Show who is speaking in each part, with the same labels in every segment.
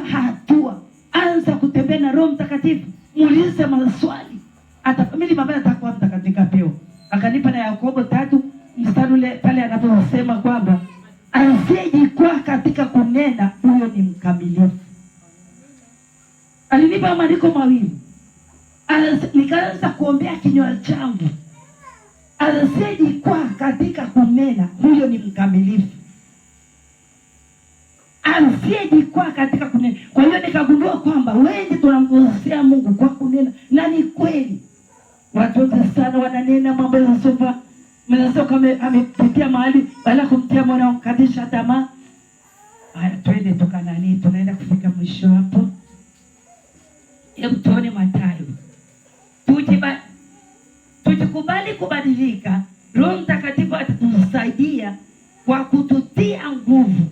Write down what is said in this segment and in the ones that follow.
Speaker 1: hatua. Anza kutembea na Roho Mtakatifu. Muulize maswali. Mimi mama atakuwa mtakatifu peo. Akanipa na Yakobo 3 mstari ule pale anaposema kwamba asiyejikwaa katika kunena huyo ni mkamilifu. Alinipa maandiko mawili. Nikaanza kuombea kinywa changu. Asiyejikwaa katika kunena huyo ni mkamilifu. Asiyejikwaa katika kunena. Kwa hiyo nikagundua kwamba wengi tunamkosea Mungu kwa kunena, na ni kweli. Watu wengi sana wananena mambo ya sofa. Mwanzo kama amepitia mahali bala kumtia mwana mkatisha tamaa. Haya, twende tukanani, tunaenda kufika mwisho hapo. Hebu tuone Mathayo. Tukikubali kubadilika, Roho Mtakatifu atatusaidia kwa kututia nguvu.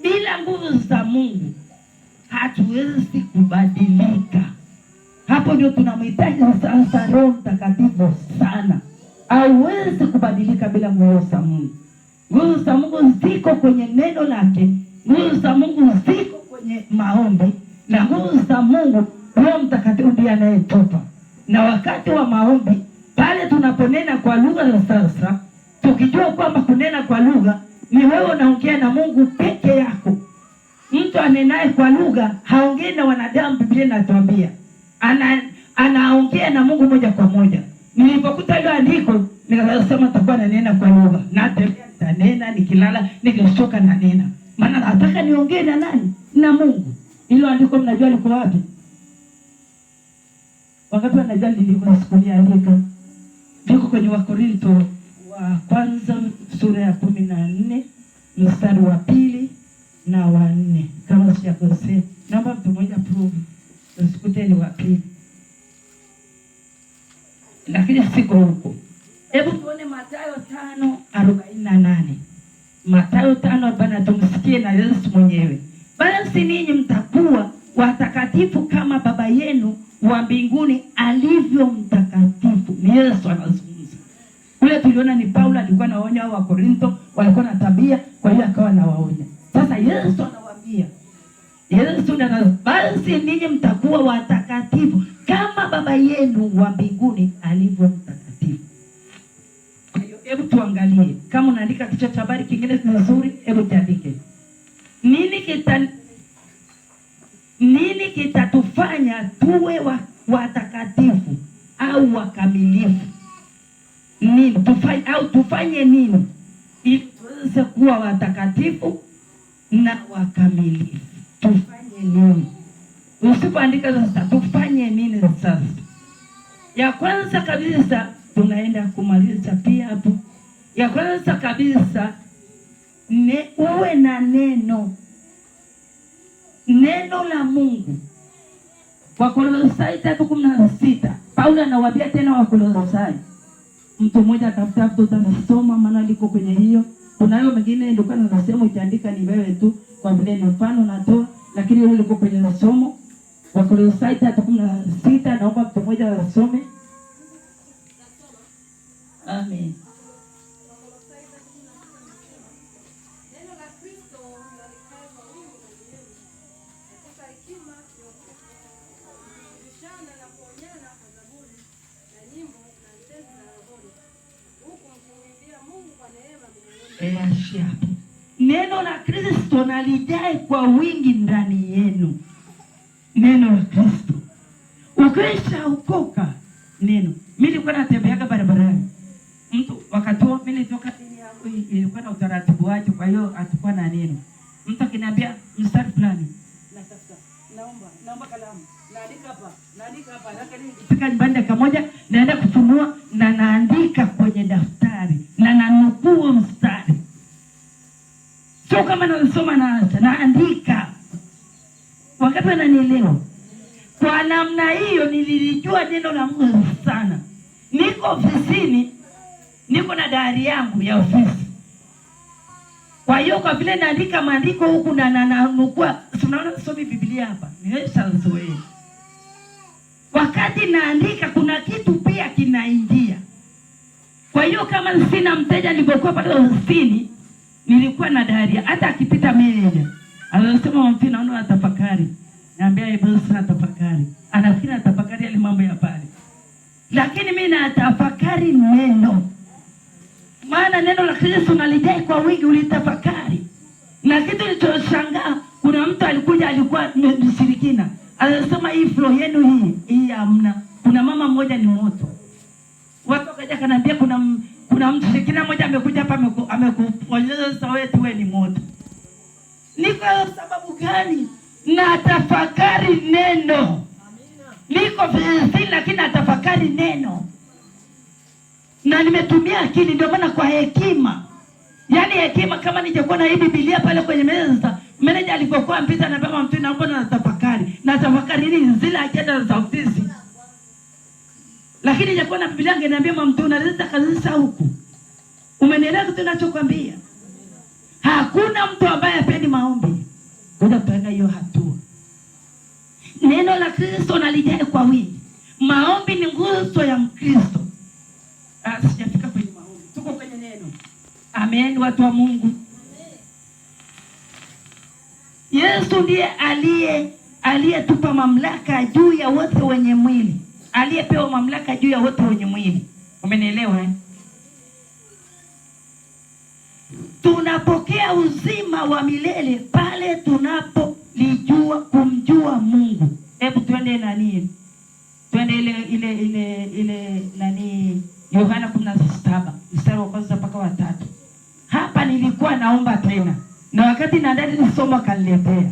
Speaker 1: Bila nguvu za Mungu hatuwezi kubadilika. Hapo ndio tunamhitaji sasa Roho Mtakatifu sana. Hauwezi kubadilika bila nguvu za Mungu. Nguvu za Mungu ziko kwenye neno lake. Nguvu za Mungu ziko kwenye maombi. Na nguvu za Mungu Roho Mtakatifu ndiye anayetupa. Na wakati wa maombi pale tunaponena kwa lugha za sasa, tukijua kwamba kunena kwa lugha ni wewe unaongea na Mungu peke yako. Mtu anenaye kwa lugha haongei na wanadamu. Biblia inatuambia anaongea na Mungu moja kwa moja. Nilipokuta ile andiko nikasema nitakuwa nanena kwa lugha. Nanena nikilala, nikishoka nanena. Maana nataka niongee na nani? Na Mungu. Hilo andiko mnajua liko wapi? Wakati wanajua liko sikulia andiko. Liko kwenye Wakorintho wa kwanza sura ya 14 mstari wa 2 na wa 4. Kama sijakosea. Naomba mtu mmoja prove. Usikuteni wa 2. Lakini siko huko. Hebu tuone Mathayo 5:48. Mathayo 5:48, tumsikie na Yesu mwenyewe. Basi ninyi mtakuwa watakatifu kama Baba yenu wa mbinguni alivyo mtakatifu. Ni Yesu anazungumza. Kule tuliona ni Paulo alikuwa anaonya wa Korintho walikuwa na tabia, kwa hiyo akawa anawaonya. Sasa Yesu anawaambia. Yesu anasema basi ninyi mtakuwa watakatifu kama Baba yenu wa mbinguni alivyo mtakatifu. Hebu tuangalie. Kama unaandika kichwa cha habari kingine nzuri, hebu tuandike. Nini kitatufanya tuwe watakatifu au wakamilifu? Tufanye nini ili tuweze kuwa watakatifu na wakamilifu? Tufanye nini? Usipoandika sasa tufanye nini sasa? Ya kwanza kabisa tunaenda kumaliza pia hapo. Ya kwanza kabisa uwe na neno la Mungu. Wakolosai 3:16. Paulo anawaambia tena Wakolosai. Mtu mmoja atafuta utasoma maana liko kwenye hiyo. Kunayo mengine ndio kana nasema utaandika ni wewe tu kwa vile ni mfano natoa, lakini hilo liko kwenye somo. Wakolosai 3:16, naomba mtu mmoja asome. Amen.
Speaker 2: Neno la Kristo linalikaza wingi ndani yenu katika hekima yote. Bishana na kuonyana kwa zaburi na nyimbo na tezi za rohoni. Huku mkimwimbia Mungu kwa neema mbinguni.
Speaker 1: Neno la Kristo nalijae kwa wingi ndani yenu. Neno la Kristo. Ukishaokoka neno. Mimi nilikuwa natembeaga barabarani. Mtu wakati mimi nilitoka dini yangu ilikuwa na utaratibu wake, kwa hiyo atakuwa na neno. Mtu akiniambia mstari fulani, natafuta. Naomba kalamu. Naandika hapa. Lakini nikifika nyumbani dakika moja naenda kufunua na naandika kwenye daftari na nanukuu mstari. Sio kama nasoma naandika. Wakati ananielewa. Kwa namna hiyo nililijua neno la Mungu sana. Niko ofisini, niko na diary yangu ya ofisi. Kwa hiyo kwa vile naandika maandiko huku na nukua, tunaona somi Biblia hapa. Nimeshazoea. Wakati naandika kuna kitu pia kinaingia. Kwa hiyo kama sina mteja nilipokuwa pale ofisini, nilikuwa na diary. Hata akipita manager, anasema mfano naona atafakari. Naambia hebu sina tafakari. Anafikiri natafakari yale mambo ya pale. Lakini mimi natafakari neno. Maana neno la Kristo nalijai kwa wingi, ulitafakari. Na kitu nilichoshangaa, kuna mtu alikuwa mshirikina. Anasema hii flow yenu hii hamna. Kuna mama mmoja ni moto. Watu wakaja kanambia kuna mshirikina mmoja amekuja hapa amekuonyesha saweti wewe ni moto. Ni kwa sababu gani? Na tafakari neno. Niko vizuri lakini natafakari neno. Na nimetumia akili, ndio maana kwa hekima. Yaani hekima, kama ningekuwa na hii Biblia pale kwenye meza, meneja alipokuwa mpita na baba mtu naomba na tafakari. Na tafakari nini? Zile ajenda za ofisi. Lakini ningekuwa na Biblia ngeniambia mtu unaleta kanisa huku. Umenielewa kitu ninachokwambia? Hakuna mtu ambaye hapendi maombi. Ngoja tuende hiyo hatua. Neno la Kristo nalijai kwa wingi. Maombi ni nguzo ya Mkristo. Sijafika kwenye maombi. Tuko kwenye neno. Amen, watu wa Mungu. Yesu ndiye aliyetupa mamlaka juu ya wote wenye mwili. Aliyepewa mamlaka juu ya wote wenye mwili. Umenielewa eh? Tunapokea uzima wa milele pale kumjua Mungu. Hebu twende nani? Twende ile nani Yohana 17 mstari wa kwanza mpaka wa 3. Hapa nilikuwa naomba tena. Na wakati naendelea nisoma kaniletea.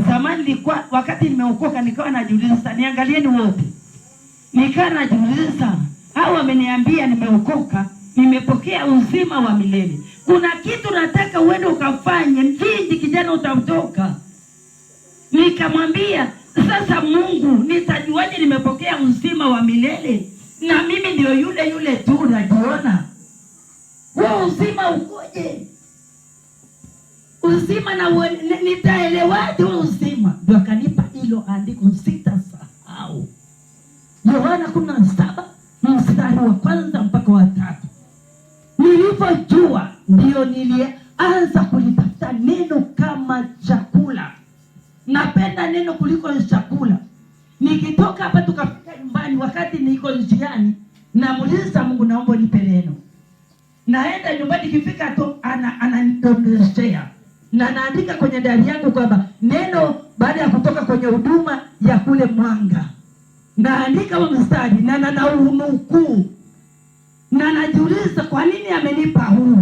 Speaker 1: Zamani nilikuwa wakati nimeokoka nikawa najiuliza, niangalieni wote. Nikawa najiuliza, hao wameniambia nimeokoka, nimepokea uzima wa milele. Kuna kitu nataka uende ukafanye, mjini kijana utatoka. Nikamwambia, sasa Mungu, nitajuaje nimepokea uzima wa milele? Na mimi ndio yule tu najiona. Huo uzima ukoje? Uzima na nitaelewaje huo uzima? Ndio akanipa hilo andiko sitasahau. Yohana 17 mstari wa kwanza mpaka wa 3. Nilipojua ndio nilianza kulitafuta neno kama chakula. Napenda neno kuliko chakula. Nikitoka hapa tukafika nyumbani, wakati niko njiani namuuliza Mungu, naomba nipe neno. Naenda nyumbani, kifika tu ananidondeshea. Na naandika kwenye diary yangu kwamba neno baada ya kutoka kwenye huduma ya kule Mwanga. Naandika huo mstari na naunukuu. Na najiuliza kwa nini amenipa huu.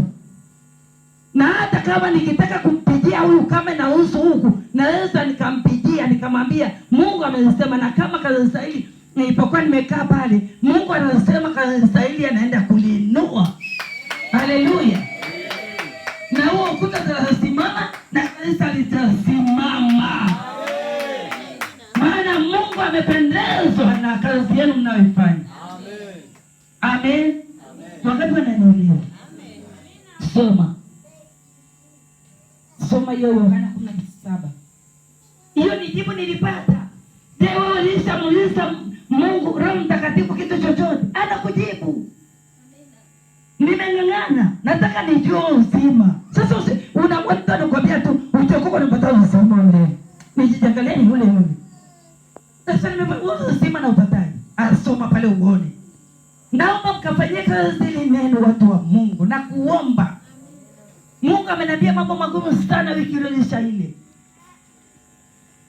Speaker 1: Na hata kama nikitaka kumpigia huyu kama nausu huku, naweza nikampigia nikamwambia Mungu amesema, na kama kanisa hili nilipokuwa nimekaa pale, Mungu anasema kanisa hili anaenda kulinua. Haleluya. Na huo ukuta utasimama na kanisa litasimama. Maana Mungu amependezwa na kazi yenu mnayoifanya. Amen. Wakati wananielewa. Soma hiyo Yohana 17. Hiyo ni jibu nilipata. Je, wewe ulishamuuliza Mungu Roho Mtakatifu kitu chochote? Anakujibu. Nimeng'ang'ana, nataka nijue uzima. Sasa unamwita nakwambia tu utakoka unapata uzima ule. Nijiangalieni ule. Sasa nimepata uzima na utataji. Asoma pale uone. Naomba mkafanyie kazi hili neno, watu wa Mungu, na kuomba. Mungu ameniambia mambo magumu sana wiki iliyopita ile.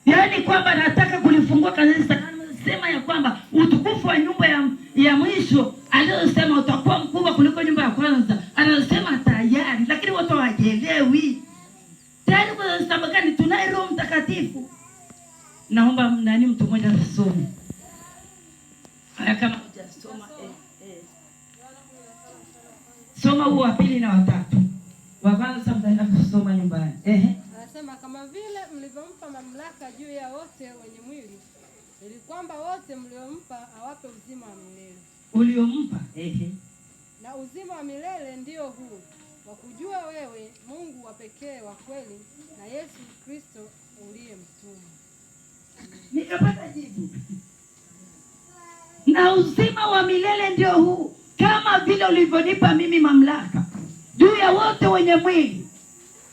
Speaker 1: Yaani kwamba nataka kulifungua kanisa. Anasema ya kwamba utukufu wa nyumba ya mwisho aliyosema utakuwa mkubwa kuliko nyumba ya kwanza. Anasema tayari, lakini watu hawajielewi. Tayari kwa sababu gani? Tunaye Roho Mtakatifu. Naomba mtu mmoja asome. Haya, kama hujasoma soma huo wa pili na wa 3. Wa kwanza mtaenda kusoma nyumbani.
Speaker 2: Anasema kama vile mlivyompa mamlaka juu ya wote wenye mwili, ili kwamba wote mliompa awape uzima wa milele.
Speaker 1: Uliompa?
Speaker 2: Na uzima wa milele ndio huu, wa kujua wewe Mungu wa pekee wa kweli na Yesu Kristo uliyemtuma.
Speaker 1: Nikapata jibu. Na uzima wa milele ndio huu, kama vile ulivyonipa mimi mamlaka juu ya wote wenye mwili,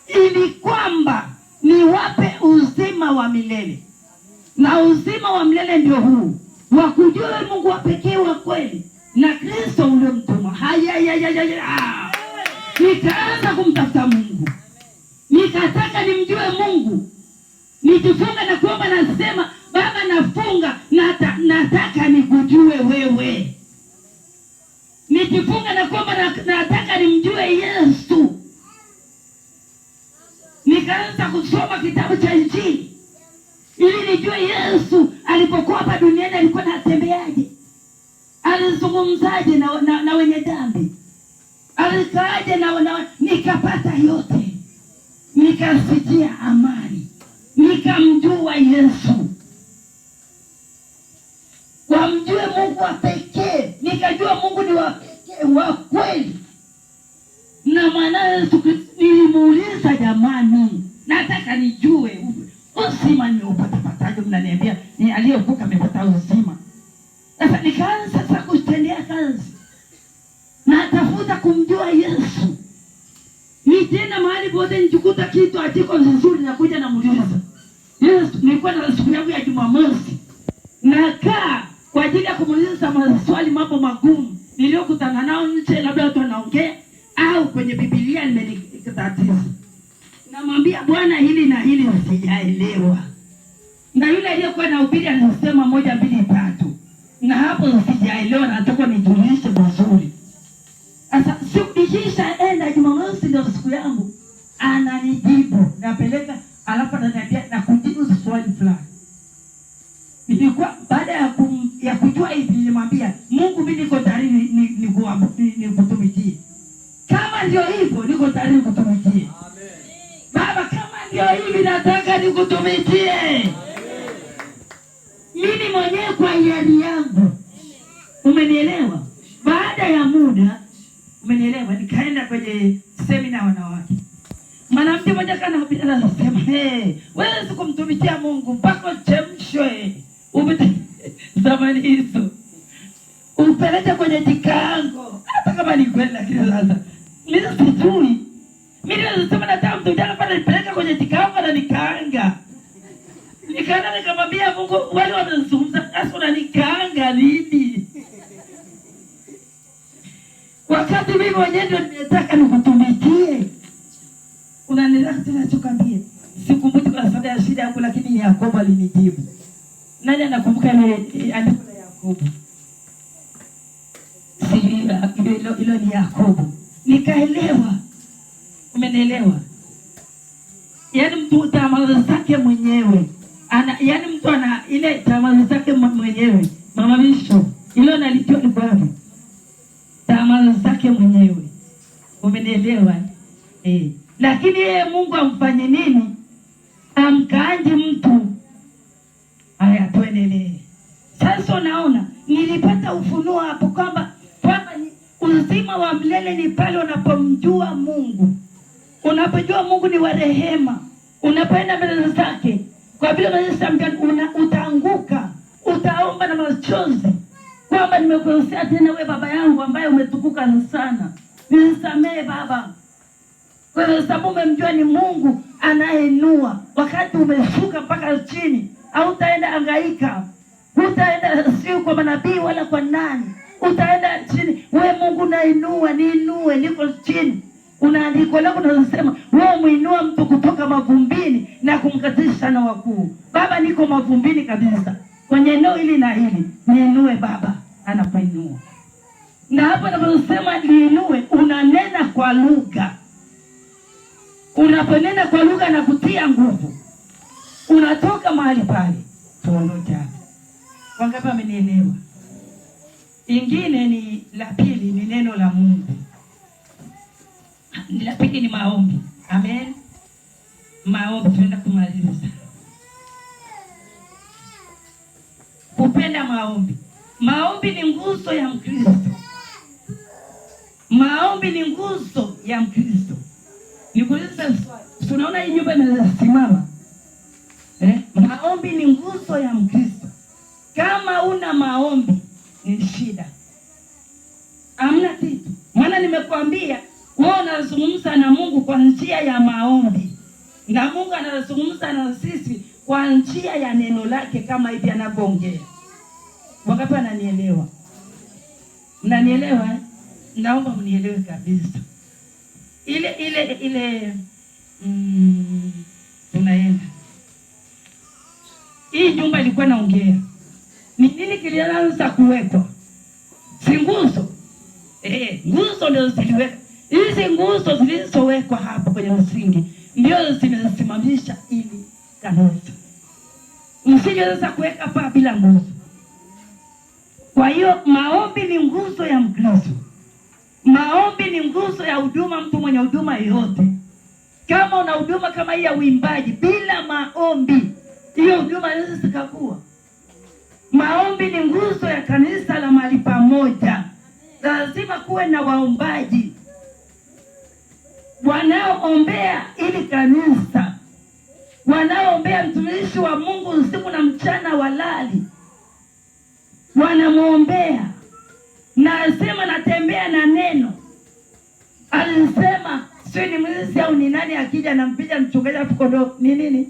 Speaker 1: ili kwamba niwape uzima wa milele. na uzima wa milele ndio huu, wakujue Mungu wa pekee wa kweli na Kristo uliomtuma. Nikaanza kumtafuta Mungu, nikataka nimjue Mungu. Nikifunga na kuomba nasema, Baba nafunga nataka nikujue wewe. Nikifunga na kuomba nataka nimjue Yesu. Nikaanza kusoma kitabu cha Injili ili nijue Yesu alipokuwa hapa duniani alikuwa anatembeaje, alizungumzaje na wenye dhambi, alikaaje nikapata yote, nikasikia amani, nikamjua Yesu. Wamjue Mungu wa pekee, nikajua Mungu ni wa pekee wa kweli. Na mwanae Yesu Kristo nilimuuliza, jamani, nataka nijue uzima ni upatapataje? Mnaniambia ni aliyeokoka amepata uzima. Sasa nikaanza sasa kutendea kazi, natafuta kumjua Yesu. Nitenda mahali pote nikukuta kitu atiko vizuri, na kuja na muuliza Yesu. Nilikuwa na siku yangu ya Jumamosi, nakaa kwa ajili ya kumuuliza maswali, mambo magumu niliyokutana nao nje, labda watu wanaongea au kwenye Biblia nimenikatatiza. Namwambia Bwana, hili na hili sijaelewa. Na yule aliyekuwa anahubiri anasema 1 2 3. Na hapo sijaelewa, nataka nijulishe vizuri. Sasa siku ikishaenda Jumamosi ndio siku yangu, ananijibu, napeleka, alafu ananiambia na kujibu swali fulani. Nilikuwa baada ya kujua hivi, nilimwambia Mungu, mimi niko tayari nikutumikie. Kama ndio hivyo niko tayari nikutumikie. Baba, kama ndio hivi nataka nikutumikie. Mimi mwenyewe kwa hiari yangu. Umenielewa? Baada ya muda, umenielewa, nikaenda kwenye semina wanawake. Mwanamke mmoja kanahubiri anasema, wewe sikumtumikia Mungu mpaka uchemshwe. Zamani hizo upeleke kwenye jikaango, hata kama ni kweli. Lakini sasa mimi sijui. Mimi nasema nataka mtu pale nipeleke kwenye jikaango na nikaanga. Nikaenda nikamwambia Mungu, wale wanazungumza sasa unanikaanga lini? Wakati mimi mwenyewe ndio nataka nikutumikie. Unanielewa tunachokambia? Sikumbuki kwa sababu ya shida yangu, lakini Yakobo alinijibu. Nani anakumbuka ile andiko la Yakobo? Hilo ni Yakobo. Nikaelewa. Umenielewa? Yaani mtu tamaa zake mwenyewe. Yaani mtu ana ile tamaa zake mwenyewe. Mama Bisho, hilo nalijua ni bwana. Tamaa zake mwenyewe. Umenielewa? Lakini yeye Mungu amfanye nini? Amkaanje mtu. Haya, tuendelee. Sasa unaona, nilipata ufunuo hapo kwamba uzima wa milele ni pale unapomjua Mungu. Unapojua Mungu ni wa rehema, unapoenda mbele zake, kwa vile utaanguka, utaomba na machozi kwamba nimekosea tena, wewe baba yangu ambaye umetukuka sana, nisamehe Baba. Kwa sababu umemjua ni Mungu anainua. Wakati umeshuka mpaka chini, hautaenda hangaika. Hutaenda sio kwa manabii wala kwa nani. Utaenda chini, wewe Mungu nainua, niinue, niko chini. Unaandiko lako unasema, wewe muinua mtu kutoka mavumbini na kumkatisha na wakuu. Baba, niko mavumbini kabisa. Kwenye eneo hili na hili, niinue Baba, anapoinua. Na hapo anaposema niinue, unanena kwa lugha. Unaponena kwa lugha na kutia nguvu, unatoka mahali pale. Tuondoke hapa. Wangapi wamenielewa? Ingine ni la pili, ni neno la Mungu. La pili ni maombi. Amen. Maombi, tunaenda kumaliza. Kupenda maombi. Maombi ni nguzo ya Mkristo. Maombi ni nguzo ya Mkristo. Nikuuliza swali. Unaona hii nyumba inasimama? Maombi ni nguzo ya Mkristo. Kama una maombi ni shida. Hamna kitu. Maana nimekuambia wewe unazungumza na Mungu kwa njia ya maombi. Na Mungu anazungumza na sisi kwa njia ya neno lake kama hivi anavyoongea. Wangapi wananielewa? Mnanielewa? Naomba mnielewe kabisa. Ile tunaenda. Hii nyumba ilikuwa naongea. Ni nini kilianza kuwekwa? Si nguzo. Nguzo ndio ziliwekwa. Hizi nguzo zilizowekwa hapa kwenye msingi ndio zinasimamisha ili kanisa. Msingeweza kuweka paa bila nguzo. Kwa hiyo maombi ni nguzo ya Mkristo. Maombi ni nguzo ya huduma, mtu mwenye huduma yoyote. Kama una huduma kama hii ya uimbaji, bila maombi hiyo huduma haiwezi sikakua. Maombi ni nguzo ya kanisa la mahali pamoja. Lazima kuwe na waombaji wanaoombea ili kanisa, wanaoombea mtumishi wa Mungu usiku na mchana walali, wanamwombea. Na asema natembea na neno. Alisema sio ni mwizi au ni nani akija anampiga mchungaji afu kondoo ni nini?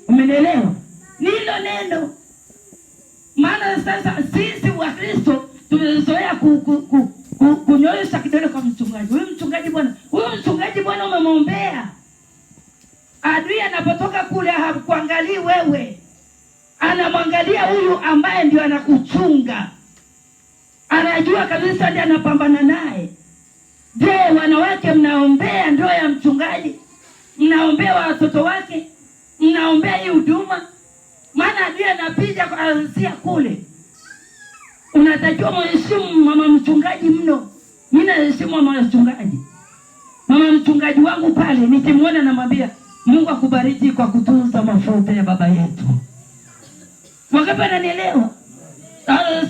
Speaker 1: Umenielewa? Nilo neno. Maana sasa sisi wa Kristo tumezoea kunyoosha kidole kwa mchungaji. Huyu mchungaji bwana umemwombea. Adui anapotoka kule hakuangalii wewe. Anamwangalia huyu ambaye ndio anakuchunga. Anajua kabisa ndiye anapambana naye. Je, wanawake mnaombea ndoa ya mchungaji? Mnaombea watoto wake? Mnaombea hii huduma? Maana adui anapiga kwa ansia kule. Unatakiwa mheshimu mama mchungaji mno. Mimi naheshimu mama mchungaji. Mama mchungaji wangu pale nikimwona namwambia Mungu akubariki kwa kutunza mafuta ya baba yetu. Wangapi wananielewa?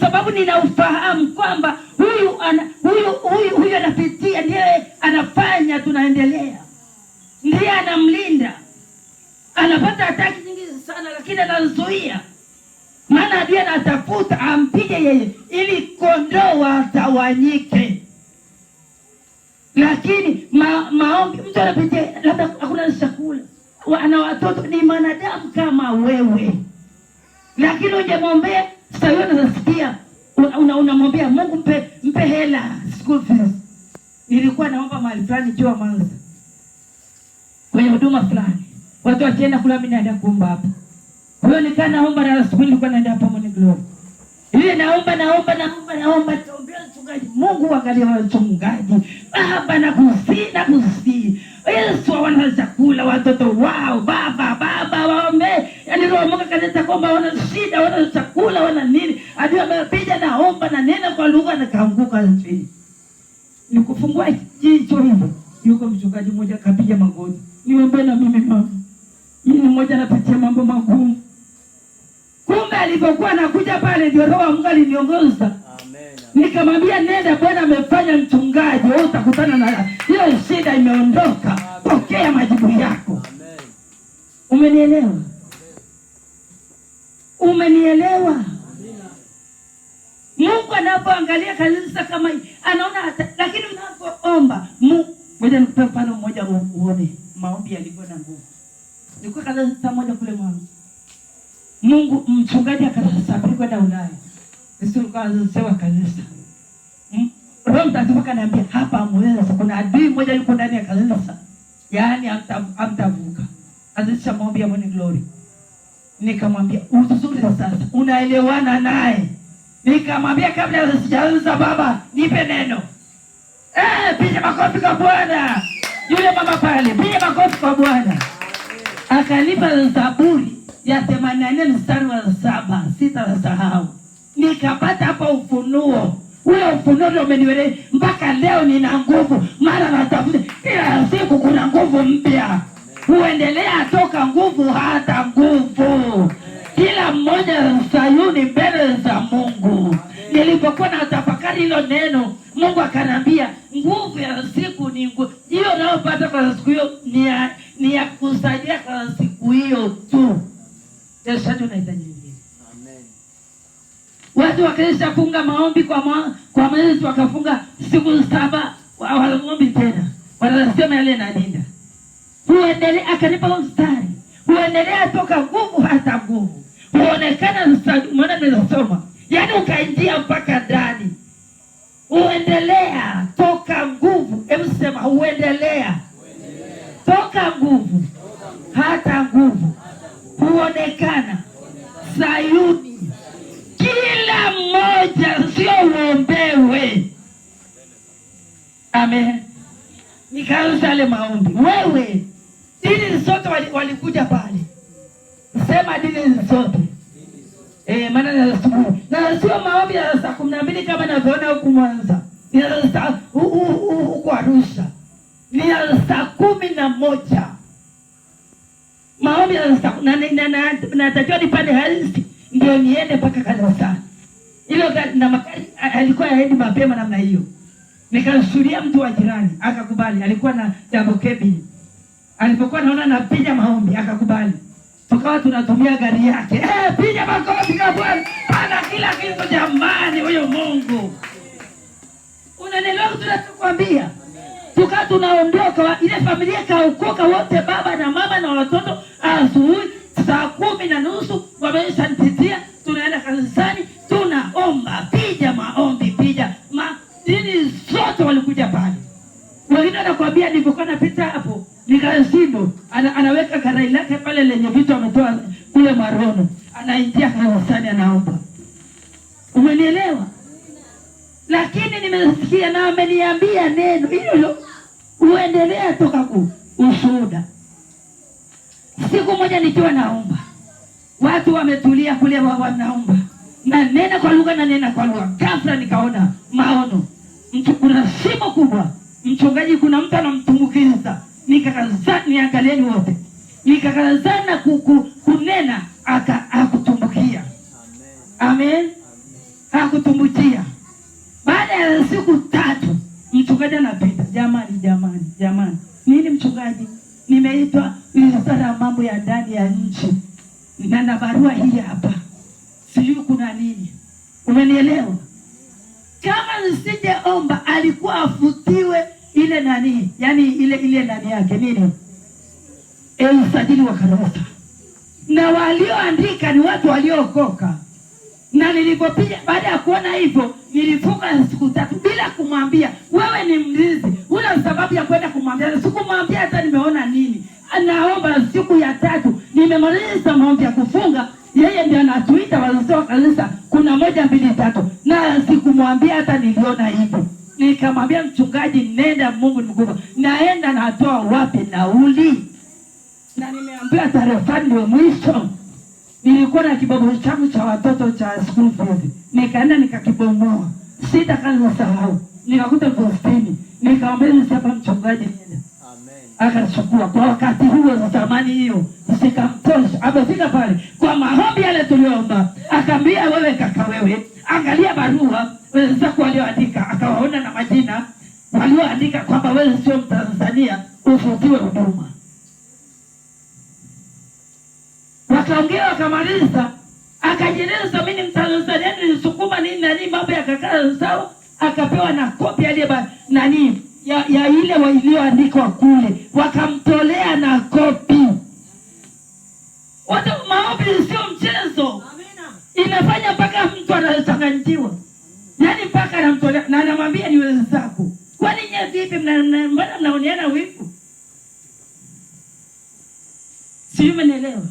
Speaker 1: Sababu ninaufahamu kwamba huyu anapitia, ndiye anafanya tunaendelea. Ndiye anamlinda. Anapata ataki nyingi sana lakini anazuia. Maana adui anatafuta ampige yeye ili kondoo watawanyike. Lakini maombi, mtu anapitia labda hakuna chakula, ana watoto, ni wanadamu kama wewe. Lakini ungemwombea, sasa wewe unasikia unamwambia Mungu mpe hela school fees. Nilikuwa naomba mahali fulani jua Mwanza, kwenye huduma fulani. Watu wakienda kula mimi naenda kuomba hapa. Kwa hiyo nikaa naomba na asubuhi nilikuwa naenda hapa Morning Glory. Ile naomba tuombea mchungaji. Mungu angalia wachungaji. Baba nakusi. Yesu wana chakula watoto wao. Baba waombe. Yaani roho Mungu kanisa kwamba wana shida, wana chakula, wana nini. Hadi amepiga naomba na nena kwa lugha na kaanguka chini. Nikufungua jicho hivyo. Yuko mchungaji mmoja kapiga magoti. Niombe na mimi mama. Mimi mmoja napitia mambo magumu. Kumbe alipokuwa anakuja pale ndio roho Mungu aliniongoza. Amen. Nikamwambia nenda, Bwana amefanya mchungaji, wewe utakutana na hiyo shida imeondoka. Pokea majibu yako. Amen. Umenielewa? Umenielewa? Amina. Mungu anapoangalia kanisa kama hii, anaona lakini unapoomba, ngoja nikupe mfano mmoja uone maombi yalikuwa na nguvu. Nilikuwa kanisa moja kule Mwanza. Mungu mchungaji akasafiri kwenda Ulaya. Sisi tulikuwa tunasema kanisa. Roho Mtakatifu akaniambia hapa amweza kuna adui mmoja yuko ndani ya kanisa. Yaani amtavuka. Anzisha maombi ya Morning Glory. Nikamwambia uzuri sasa unaelewana naye. Nikamwambia kabla sijaanza baba nipe neno. Piga makofi kwa Bwana. Yule mama pale piga makofi kwa Bwana. Akanipa Zaburi ya 84 mstari wa 7, sitasahau. Nikapata hapa ufunuo. Ule ufunuo ndio umeniwelea mpaka leo nina nguvu. Mara natafuta kila siku kuna nguvu mpya. Uendelea toka nguvu hata nguvu. Kila mmoja Sayuni mbele za Mungu. Nilipokuwa na tafakari hilo neno, Mungu akanambia nguvu ya siku ni nguvu. Hiyo unayopata kwa siku hiyo ni ya kusaidia kwa siku hiyo tu. Yesu tunahitaji nyingine. Amen. Watu wakaisha funga maombi kwa mwezi wakafunga siku 7 hawaombi tena. Wanasema yale nalinda. Uendelee, akanipa mstari. huendelea toka nguvu hata nguvu, huonekana. Maana nimesoma, yaani ukaingia mpaka ndani, huendelea toka nguvu. Hebu sema huendelea toka nguvu hata nguvu, huonekana Sayuni. Kila mmoja, sio uombewe. Amen. Nikaanza yale maombi. Wewe, dini zote walikuja pale. Sema dini zote. Maana na sio maombi ya saa 12 kama navyoona huku Mwanza. Ni huku Arusha. Ni saa 11. Maombi ya saa natakiwa nipande halisi ndio niende mpaka kanisani. Hilo na alikuwa yaendi mapema namna hiyo. Nikashuhudia mtu wa jirani akakubali, alikuwa na double cabin. Alipokuwa naona napiga maombi akakubali. Tukawa tunatumia gari yake. Piga makofi kwa Bwana. Ana kila kitu jamani, huyo Mungu. Unaelewa tunachokwambia? Tukawa tunaondoka, ile familia kaokoka wote, baba na mama na watoto. Asubuhi saa 10:30 wameshantitia, tunaenda kanisani, tunaomba, piga maombi, piga dini zote walikuja pale. Wengine anakuambia nilipokuwa napita hapo, nikasindo anaweka karai lake pale lenye vitu ametoa kule Marono. Anaingia kanisani anaomba. Umenielewa? Lakini nimesikia na ameniambia neno hilo uendelea toka ushuhuda. Siku moja nikiwa naomba, watu wametulia kule wanaomba. Na nena kwa lugha na nena kwa lugha. Ghafla nikaona maono. Kuna shimo kubwa. Mchungaji kuna mtu anamtumbukiza. Nikakazana, niangalieni wote. Nikakazana kunena akutumbukia. Amen. Hakutumbukia. Baada ya siku 3 mchungaji anapita. Jamani. Nini mchungaji? Nimeitwa wizara ya mambo ya ndani ya nchi. Na barua hii hapa. Sijui kuna nini. Umenielewa? Kama nisijeomba alikuwa afutiwe ile nani, yani ile ndani yake nini? Usajili wa kanisa. Na walioandika ni watu waliookoka. Na nilipopiga baada ya kuona hivyo, nilifunga siku 3 bila kumwambia. Wewe ni mlinzi, una sababu ya kwenda kumwambia. Sikumwambia hata nimeona nini. Anaomba siku ya 3, nimemaliza maombi ya kufunga. Yeye ndiye anatuita wazee wa kanisa, kuna 1 2 3. Na sikumwambia hata niliona hivyo. Nikamwambia mchungaji, nenda, Mungu ni mkubwa. Naenda natoa wapi nauli? Na nimeambia tarehe ndio mwisho. Nilikuwa na kibabu changu cha watoto cha school fees. Nikaenda nikakibomoa. Sitakanasahau. Nikakuta postini. Nikamwambia nisema mchungaji nenda. Akachukua kwa wakati huo zamani hiyo sikamtosha. Amefika pale kwa maombi yale tuliomba, akaambia wewe kaka, wewe angalia barua wenzako walioandika, akawaona na majina walioandika kwamba wewe sio Mtanzania, ufutiwe huduma. Wakaongea wakamaliza, akajieleza mimi ni Mtanzania, nilisukuma nini mambo yakakaa sawa. Akapewa na kopi ile nani ya ile iliyoandikwa kule, wakamtolea na kopi. Watu maombi sio mchezo. Amina. Inafanya mpaka mtu anachanganyikiwa. Yaani mpaka anamtolea na anamwambia ni wenzako. Kwani nyinyi vipi mnaoniana wivu? Si umenielewa?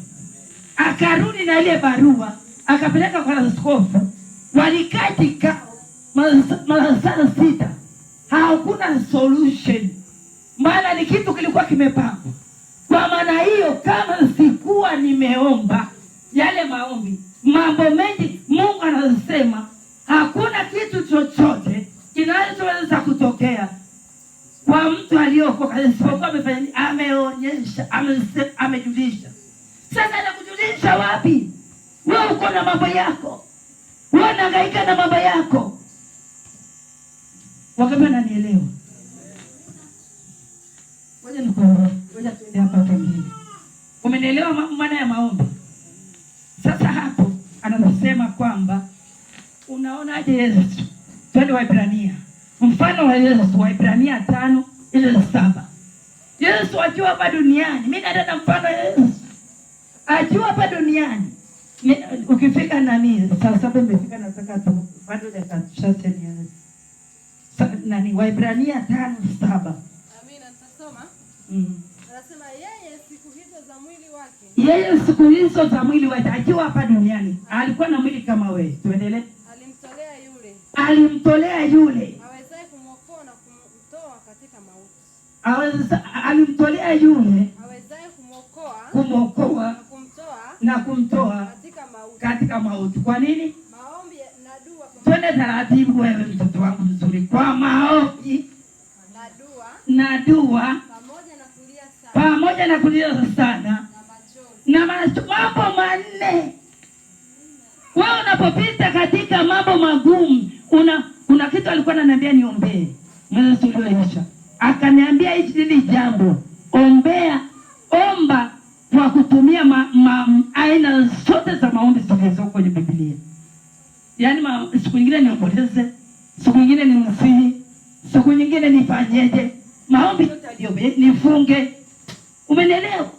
Speaker 1: Akarudi na ile barua, akapeleka kwa askofu. Walikaa kikao masaa 6. Hakuna solution. Maana ni kitu kilikuwa kimepangwa. Kwa maana hiyo, kama sikuwa nimeomba yale maombi, mambo mengi Mungu anasema hakuna kitu chochote kinachoweza kutokea kwa mtu aliyokoka isipokuwa amefanya, ameonyesha, amejulisha. Sasa anakujulisha wapi? Wewe uko na mambo yako. Wewe unahangaika na mambo yako. Wakati ananielewa. Ngoja tuende hapa pengine. Umenielewa maana ya maombi? Sasa hapo anasema kwamba unaonaje Yesu? Twende Waebrania. Mfano wa Yesu, Waebrania 5:7. Yesu akiwa hapa duniani, mimi nataka mfano Yesu. Akiwa hapa duniani ukifika nani saa 7 imefika, nataka tu bado dakika chache nani Waebrania 5:7.
Speaker 2: Amina, nitasoma. Anasema yeye siku hizo za mwili wake
Speaker 1: akiwa hapa duniani alikuwa na mwili kama wewe. Tuendelee.
Speaker 2: Alimtolea yule
Speaker 1: awezaye kumwokoa
Speaker 2: na kumtoa katika mauti.
Speaker 1: Alimtolea yule
Speaker 2: awezaye
Speaker 1: kumwokoa na kumtoa katika mauti. Kwa nini?
Speaker 2: Maombi na dua.
Speaker 1: Twende taratibu wewe mtoto wangu mzuri. Kwa maombi na dua pamoja na kulia sana na mambo manne. Wewe unapopita katika mambo magumu, una kitu alikuwa ananiambia niombee mwezi ulioisha. Akaniambia hili jambo, omba kwa kutumia aina zote za maombi zilizo kwenye Biblia. Yaani siku nyingine niomboleze, siku nyingine ni msihi, siku nyingine nifanyeje? Maombi yote aliombe, nifunge. Umenielewa?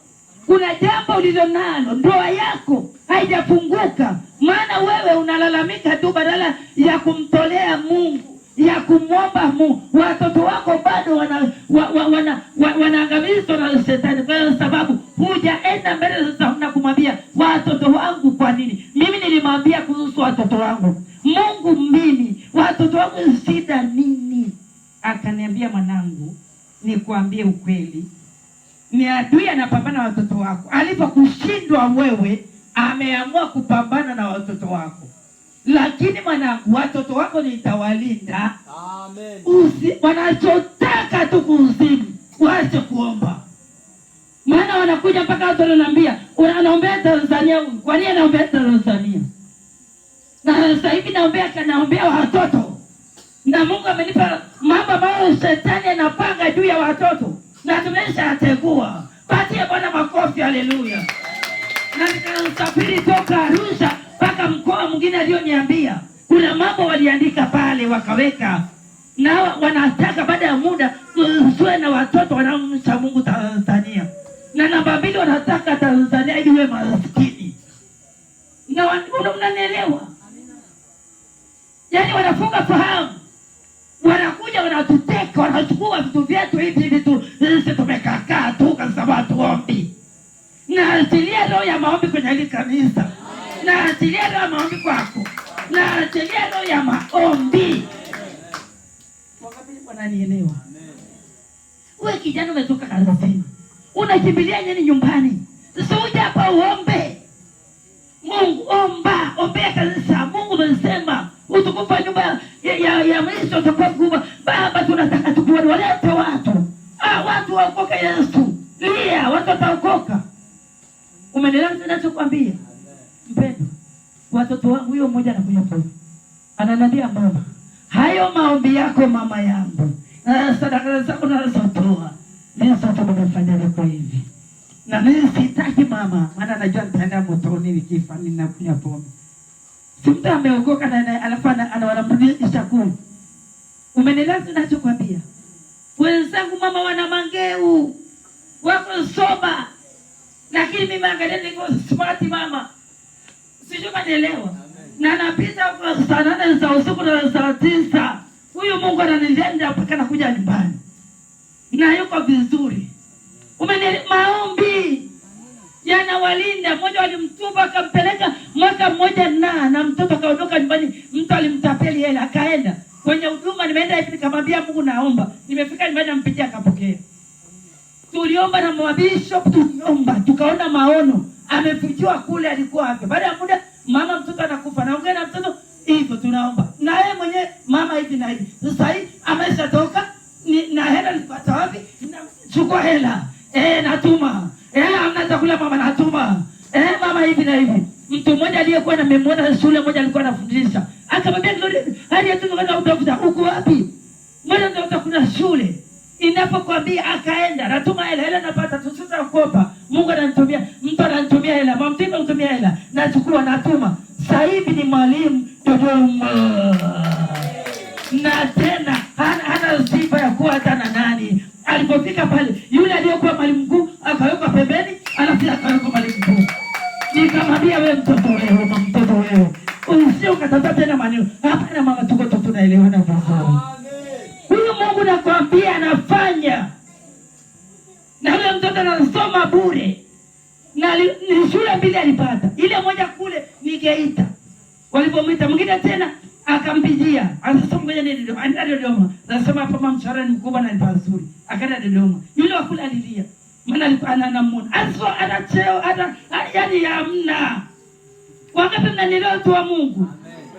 Speaker 1: Kuna jambo ulilonalo, ndoa yako haijafunguka, maana wewe unalalamika tu badala ya kumtolea Mungu, ya kumwomba Mungu. Watoto wako bado wanaangamizwa na shetani kwa sababu hujaenda mbele sasa na kumwambia watoto wangu. Kwa nini? Mimi nilimwambia kuhusu watoto wangu, Mungu, mimi watoto wangu shida nini? Akaniambia, mwanangu, nikwambie ukweli, ni adui anapambana na watoto wako. Alipokushindwa wewe, ameamua kupambana na watoto wako. Lakini mwanangu, watoto wako nitawalinda. Amen. Wanachotaka tu kuzimu, waache kuomba. Maana wanakuja mpaka watu wananiambia, unaombea Tanzania. Kwa nini naombea Tanzania? Na sasa hivi naombea watoto. Na Mungu amenipa mambo ambayo shetani anapanga juu ya watoto, na tumeshategua. Patie Bwana makofi, haleluya. Na nikasafiri toka Arusha mpaka mkoa mwingine alioniambia. Kuna mambo waliandika pale wakaweka. Na wanataka baada ya muda tuwe na watoto wanaomcha Mungu Tanzania. Na namba 2, wanataka Tanzania iwe maskini. Na unanielewa? Yaani wanafunga fahamu. Wanakuja wanatuteka, wanachukua vitu vyetu hivi sisi tumekaa tu kwa sababu tuombi. Na achilia roho ya maombi kwenye hili kanisa. Na achilia roho ya maombi kwako. Na achilia roho ya maombi. Wangapi wananielewa? Wewe kijana umetoka kazini, unakimbilia nini nyumbani? Sasa uje hapa uombe. Mungu, ombea kanisa. Mungu amesema utukufa nyumba ya mwisho utakuwa. Baba, tunataka tukuone, walete watu. Watu waokoke Yesu. Lia, watu wataokoka. Umeendelea ninachokwambia? Mpendwa, watoto wangu, huyo mmoja anakuja hapo. Ananiambia, mama, hayo maombi yako mama yangu, sadaka zako unazotoa, mimi sasa nimefanya leo hivi. Na mimi sitaki mama, maana najua nitaenda motoni nikifa ninakunywa pombe. Mtu ameokoka na alafu anawarudisha kuni. Umeendelea ninachokwambia? Wenzangu mama wana mangeu, wako soba, lakini mimi angalia niko smart mama. Sijui manielewa. Na napita kwa saa 8 za usiku na saa 9. Huyu Mungu ananilinda mpaka nakuja nyumbani. Na yuko vizuri. Maombi yanawalinda. Mmoja walimtupa akampeleka mwaka mmoja na mtoto kaondoka nyumbani, mtu alimtapeli hela akaenda. Kwenye huduma nimeenda hivi nikamwambia Mungu naomba. Nimefika nyumbani nampitia akapokea. Tuliomba na mabishop, tuliomba, tukaona maono. Amefichua kule alikuwa hapo. Baada ya muda mama mtoto anakufa. Naongea na mtoto hivyo tunaomba. Na yeye mwenyewe mama hivi na hivi. Sasa hivi ameshatoka na hela nilipata wapi? Chukua hela. Natuma. Hamna chakula mama, natuma. Mama hivi na hivi. Mtu mmoja aliyekuwa nimemwona shule moja alikuwa anafundisha. Akamwambia hadi atukaanza utafuta uko wapi? Mbona ndio kuna shule? Inapokuambia akaenda, natuma hela napata tusuta kukopa. Mungu ananitumia, mtu ananitumia hela, mamtima mtumia hela, nachukua natuma. Sasa hivi ni mwalimu Dodoma. Na tena hana sifa ya kuwa hata na nani. Alipofika pale, yule aliyekuwa mwalimu mkuu akaweka pembeni, alafu akaweka mwalimu mkuu. Nikamwambia wewe mtoto wewe, usije ukatafuta tena maneno. Hapana mama, tuko tunaelewana vizuri. Huyu Mungu nakwambia anafanya. Na yule mtoto anasoma bure. Na ni shule mbili alipata. Ile moja kule ni Geita. Walipomwita mwingine tena akampigia. Anasema ngoja ni Dodoma. Anaenda Dodoma. Anasema hapa mama mshahara ni mkubwa na ni pazuri. Akaenda Dodoma. Yule wa kule alilia. Maana alikuwa anamuona. Aso ana cheo, yaani hamna. Wangapi mnanielewa tu wa Mungu?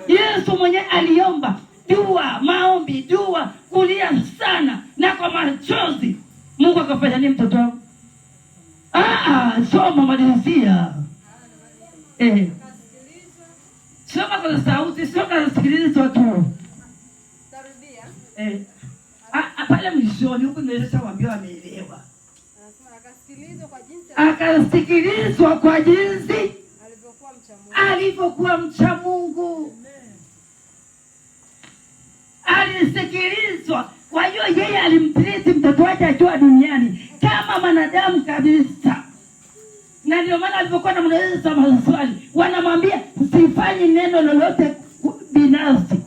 Speaker 1: Yesu mwenyewe aliomba dua, maombi, dua, kulia sana na kwa machozi. Mungu akafanya nini mtoto wangu? Soma malizia. Soma kwa sauti, sio kwa sikiliza watu.
Speaker 2: Tarudia.
Speaker 1: Pale mwishoni huko ndio waambia wameelewa.
Speaker 2: Anasema
Speaker 1: akasikilizwa kwa jinsi
Speaker 2: alivyokuwa mcha Mungu.
Speaker 1: Alisikilizwa. Kwa hiyo yeye alimtriti mtoto wake akiwa duniani kama mwanadamu kabisa. Na ndio maana alipokuwa anamuuliza maswali, wanamwambia sifanyi neno lolote binafsi.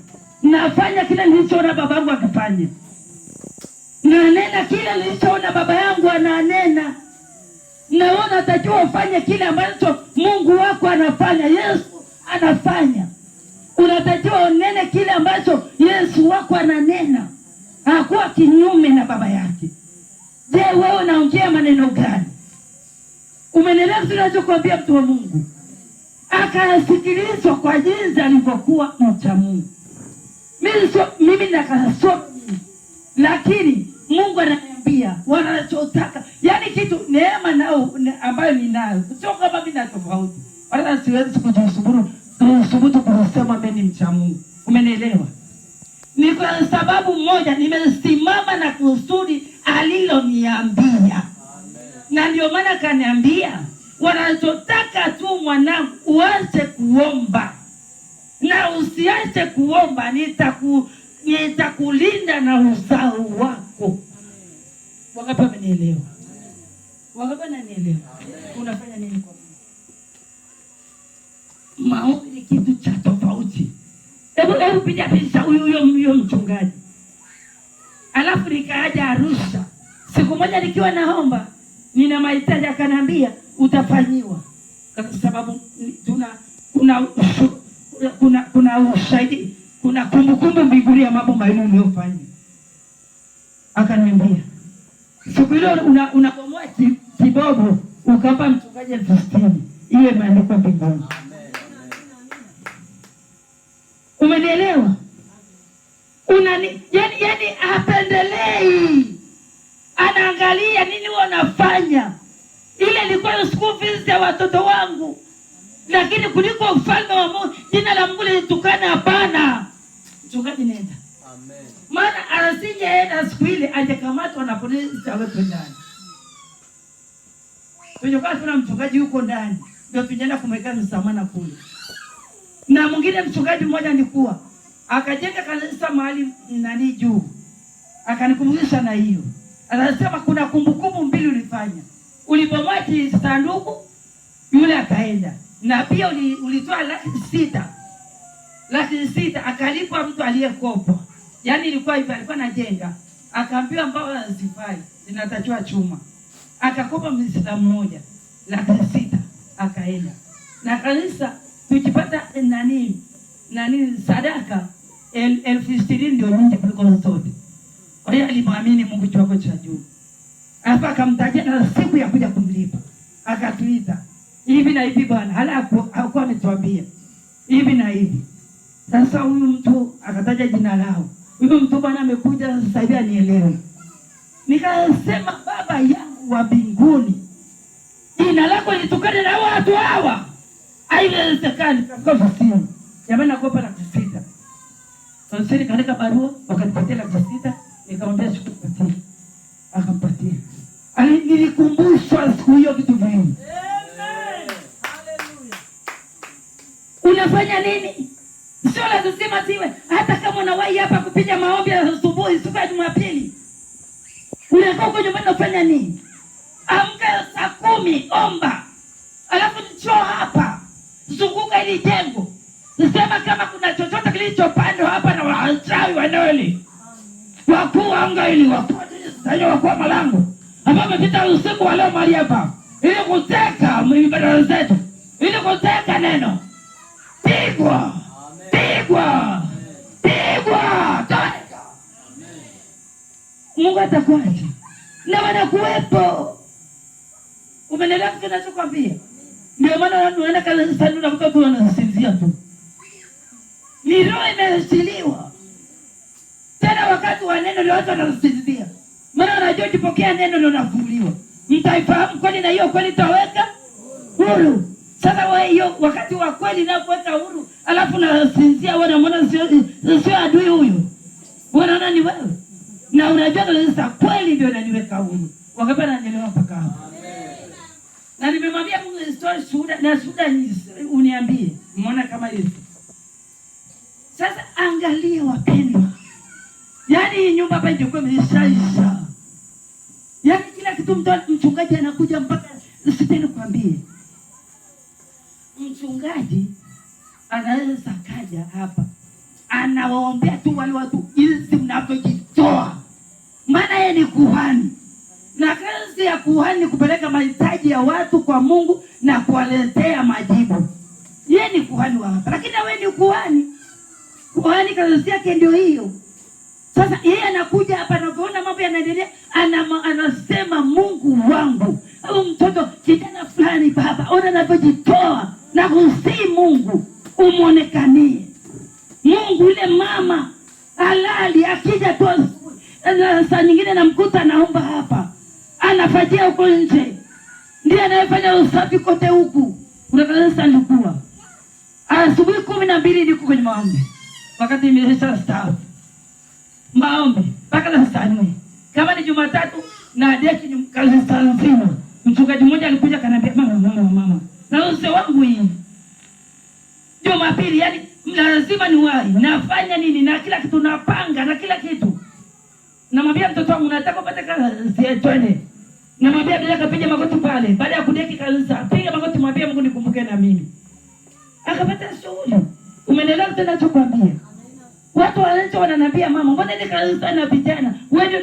Speaker 1: Nafanya kile nilichoona babangu akifanya. Nanena kile nilichoona baba yangu ananena. Na wewe unatakiwa ufanye kile ambacho Mungu wako anafanya, Yesu anafanya. Unatakiwa unene kile ambacho Yesu wako ananena. Hakuwa kinyume na baba yake. Je, wewe unaongea maneno gani? Umeelewa tunachokuambia mtu wa Mungu? Akasikilizwa kwa jinsi alivyokuwa mcha Mungu. Mimi nakasoma, lakini Mungu ananiambia wanachotaka. Yaani kitu neema nao ambayo ninayo. Sio kama mimi na tofauti. Wala siwezi kujisubutu kusema mimi ni mcha Mungu. Umenielewa? Ni kwa sababu moja nimesimama na kusudi aliloniambia. Na ndio maana kaniambia wanachotaka tu mwanangu uache kuomba. Na usiache kuomba, nitakulinda na uzao wako. Wangapi wamenielewa? Wangapi wananielewa? Unafanya nini kwa Mungu? Maombi ni kitu cha tofauti. Hebu picha huyo mchungaji. Alafu nikaja Arusha. Siku moja nikiwa naomba, nina mahitaji, akaniambia utafanyiwa. Kwa sababu kuna ushahidi, kuna kumbukumbu mbinguni ya mambo mawili uliyofanya. Akaniambia, siku ile unabomoa kibobo ukapa mchungaji 60,000, iwe imeandikwa mbinguni. Umenielewa? Yani apendelei. Anaangalia nini wanafanya. Ile ilikuwa school fees ya watoto wangu. Lakini kuliko ufalme wa Mungu, jina la Mungu litukana, hapana. Mchungaji nenda. Amen. Maana asijeenda siku ile ajakamatwa na polisi awekwe ndani. Tujokaa tuna mchungaji yuko ndani. Ndio tunaenda kumweka msamana kule. Na mwingine mchungaji mmoja alikuwa akajenga kanisa mahali juu. Akanikumbusha na hiyo. Anasema kuna kumbukumbu mbili ulifanya. Ulibomoa sanduku, yule akaenda. Na pia ulitoa 600,000. 600,000 akalipwa mtu aliyekopa. Yaani ilikuwa hivi, alikuwa anajenga. Akaambiwa mbao hazifai, zinatakiwa chuma. Akakopa Muislamu mmoja 600,000 akaenda. Na kanisa tukipata sadaka 60,000 ndio nyingi kuliko zote. Kwa hiyo alimwamini Mungu chako cha juu. Hapa akamtajia na siku ya kuja kumlipa. Akatuita. Hivi na hivi bwana, hakuwa ametuambia. Hivi na hivi. Sasa huyu mtu akataja jina lao. Huyu mtu bwana amekuja sasa hivi anielewe. Nikasema baba yangu wa mbinguni, jina lako litukane na watu hawa. Haiwezekani kwa ofisini. Jamani nakopa 600,000. Sasa nikaandika barua, wakanipatia 600,000, nikamwambia sikupatie. Akampatia. Nilikumbushwa siku hiyo vitu vingi. Amen. Hallelujah. Unafanya nini? Sio lazima siwe hata kama unawahi hapa kupiga maombi ya asubuhi siku ya Jumapili. Unakaa huko nyumbani unafanya nini? Amka saa 10 omba. Alafu njoo hapa, zunguka hili jengo, sema kama kuna chochote kilichopandwa hapa na wachawi wanaoli wakuu anga ili wakuu malango hapa wamepita usiku wa leo mahali hapa ili kuteka ibada zetu, ili kuteka neno. Pigwa, pigwa, pigwa, toka. Mungu atakuacha na wanakuwepo. Umeelewa kinachokwambia? Ndio maana unaenda kanisani unakuta tu wanasinzia tu. Ni roho imesiliwa. Tena wakati wa neno ndio watu wanasinzia. Maana wanajua ukipokea neno ndio unafunguliwa. Mtaifahamu kweli na hiyo kweli taweka huru. Sasa wewe hiyo wakati wa kweli na kuweka huru, alafu unasinzia, unamwona sio adui huyu. Unaona ni wewe. Na unajua sasa kweli ndio inaniweka huru. Wakati ananielewa mpaka hapo. Na nimemwambia Mungu story shuhuda na shuhuda uniambie. Umeona kama hivi. Sasa angalia wapendwa. Yaani nyumba hapa ingekuwa imeshaisha. Yaani kila kitu mchungaji anakuja mpaka siteni kwambie. Mchungaji anaweza kaja hapa. Anawaombea tu wale watu jinsi mnavyojitoa. Maana yeye ni kuhani. Na kazi ya kuhani kupeleka mahitaji ya watu kwa Mungu na kuwaletea majibu. Yeye ni kuhani wa hapa. Lakini wewe ni kuhani. Kuhani kazi yake ndio hiyo. Sasa yeye anakuja hapa anapoona mambo yanaendelea, anasema Mungu wangu. Au mtoto kijana fulani baba, ona anapojitoa na kusi Mungu umuonekanie. Mungu yule mama halali akija tu saa nyingine namkuta naomba hapa. Anafajia huko nje. Ndiye anayefanya usafi kote huku. Unataka sanduku. Asubuhi 12 niko kwenye maombi. Wakati nimesha staafu. Maombi mpaka saa 4. Kama ni Jumatatu na deki kazi nzima. Mchungaji mmoja alikuja kaniambia mama. Na uso wangu hii. Jumapili yani lazima niwahi. Nafanya nini na kila kitu napanga na kila kitu. Namwambia mtoto wangu nataka upate kazi twende. Namwambia bila kapiga magoti pale. Baada ya kudeki kanisa, piga magoti mwambie Mungu nikumbuke na mimi. Akapata shughuli. Umeelewa tunachokwambia? Watu wanaanza wananiambia mama, mbona ni kanisa na vijana? Wewe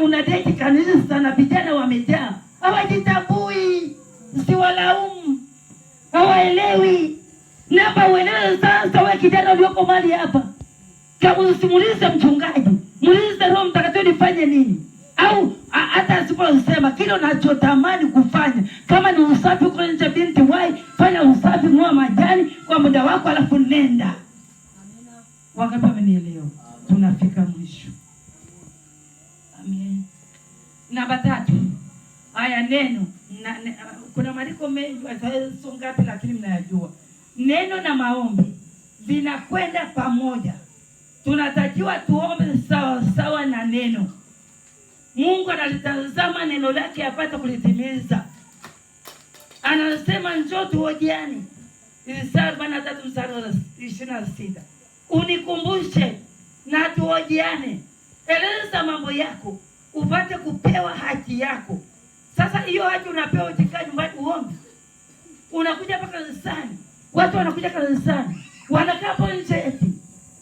Speaker 1: una date kanisa na vijana wamejaa. Hawajitambui. Siwalaumu. Hawaelewi. Namba uelewe sasa wewe kijana ulioko mali hapa. Kama usimulize mchungaji, muulize Roho Mtakatifu nifanye nini? Au hata asiposema kile unachotamani kufanya, kama ni usafi kwa nje binti wai, fanya usafi mwa majani kwa muda wako alafu nenda. Amina. Wakati wamenielewa, tunafika mwisho. Amen. Namba 3. Haya neno kuna maandiko mengi sio ngapi lakini mnayajua. Neno na maombi vinakwenda pamoja. Tunatakiwa tuombe sawa sawa na neno. Mungu analitazama neno lake apate kulitimiza. Anasema njoo tuhojiane. Isaya 43:26. Unikumbushe na tuhojiane. Eleza mambo yako upate kupewa haki yako. Sasa hiyo haki unapewa ukikaa nyumbani uombe. Unakuja mpaka kanisani. Watu wanakuja kanisani. Wanakaa hapo nje eti.